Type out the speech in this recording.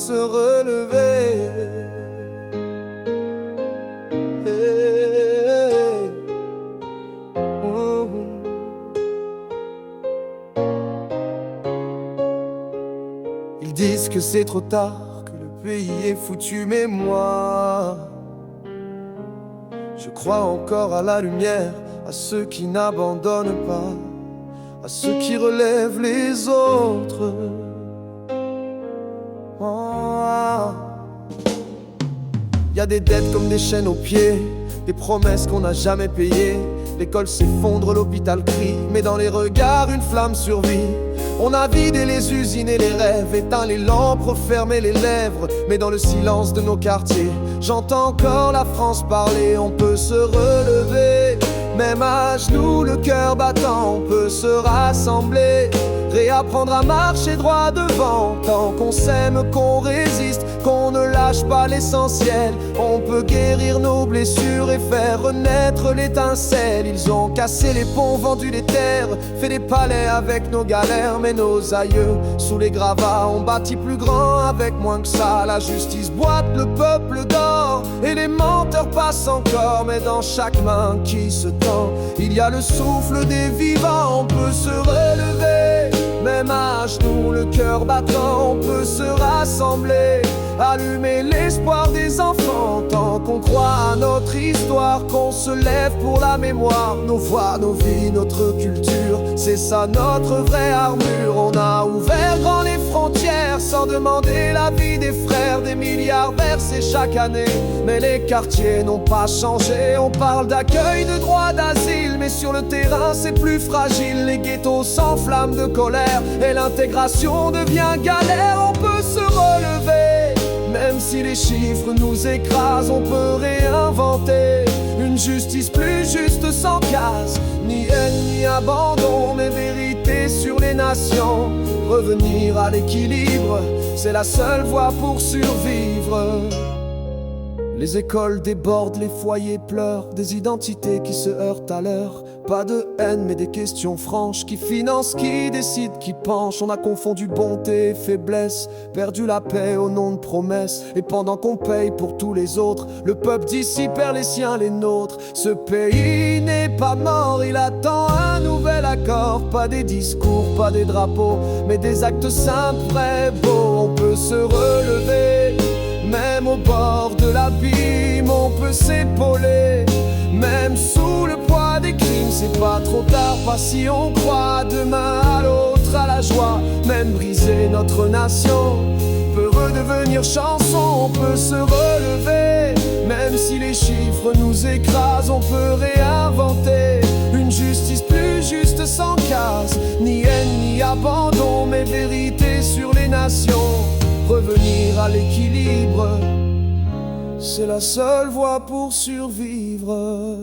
se relever. Hey. Oh. Ils disent que c'est trop tard, que le pays est foutu, mais moi, je crois encore à la lumière, à ceux qui n'abandonnent pas, à ceux qui relèvent les autres. Oh. Y a des dettes comme des chaînes aux pieds, des promesses qu'on n'a jamais payées. L'école s'effondre, l'hôpital crie, mais dans les regards une flamme survit. On a vidé les usines et les rêves, éteint les lampes, refermé les lèvres. Mais dans le silence de nos quartiers, j'entends encore la France parler. On peut se relever, même à genoux, le cœur battant. On peut se rassembler, réapprendre à marcher droit devant. Tant qu'on s'aime, qu'on résiste, qu'on ne lâche pas l'essentiel. On peut guérir nos blessures et faire renaître l'étincelle. Ils ont cassé les ponts, vendu les terres, fait des palais avec nos galères. Mais nos aïeux, sous les gravats, ont bâti plus grand avec moins que ça. La justice boite, le peuple dort, et les menteurs passent encore. Mais dans chaque main qui se tend, il y a le souffle des vivants. On peut se relever, même à genoux, le cœur battant. On peut se rassembler, allumer l'espoir des enfants. Tant qu'on croit à notre histoire, qu'on se lève pour la mémoire. Nos voix, nos vies, notre culture, c'est ça notre vraie armure. On a ouvert grand les frontières sans demander l'avis des frères. Des milliards versés chaque année, mais les quartiers n'ont pas changé. On parle d'accueil, de droit d'asile, mais sur le terrain c'est plus fragile. Les ghettos s'enflamment de colère et l'intégration devient galère. On peut se relever, même si les chiffres nous écrasent. On peut réinventer une justice plus juste, sans casse, ni haine ni abandon, mais vérité sur les nations. Revenir à l'équilibre, c'est la seule voie pour survivre. Les écoles débordent, les foyers pleurent, des identités qui se heurtent à l'heure. Pas de haine mais des questions franches, qui finance, qui décide, qui penche. On a confondu bonté et faiblesse, perdu la paix au nom de promesses. Et pendant qu'on paye pour tous les autres, le peuple d'ici perd les siens, les nôtres. Ce pays n'est pas mort, il attend un nouvel accord. Pas des discours, pas des drapeaux, mais des actes simples, vrais, beaux. On peut se relever, même au bord de l'abîme. On peut s'épauler, même sous le poids des crimes. C'est pas trop tard, pas si on croit demain à l'autre, à la joie. Même briser notre nation peut redevenir chanson. On peut se relever, même si les chiffres nous écrasent. On peut réinventer une justice plus juste, sans casse, ni haine ni abandon, mais vérité sur les nations. Revenir à l'équilibre, c'est la seule voie pour survivre.